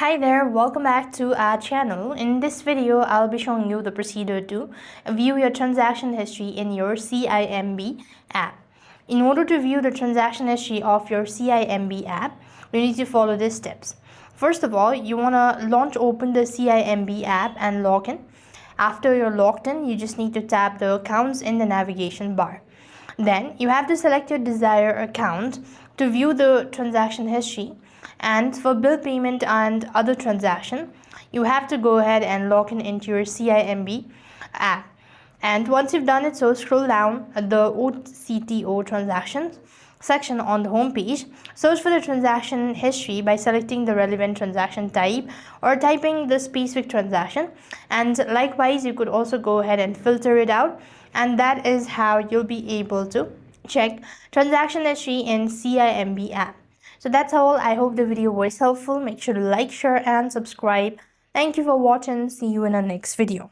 Hi there, welcome back to our channel. In this video, I'll be showing you the procedure to view your transaction history in your CIMB app. In order to view the transaction history of your CIMB app, you need to follow these steps. First of all, you want to open the CIMB app and log in. After you're logged in, you just need to tap the accounts in the navigation bar. Then you have to select your desired account to view the transaction history, and for bill payment and other transaction you have to go ahead and log in into your CIMB app. And once you've done it, so scroll down at the OCTO transactions section on the home page. Search for the transaction history by selecting the relevant transaction type or typing the specific transaction, and likewise you could also go ahead and filter it out, and that is how you'll be able to check transaction history in CIMB app. So that's all. I hope the video was helpful. Make sure to like, share and subscribe. Thank you for watching. See you in our next video.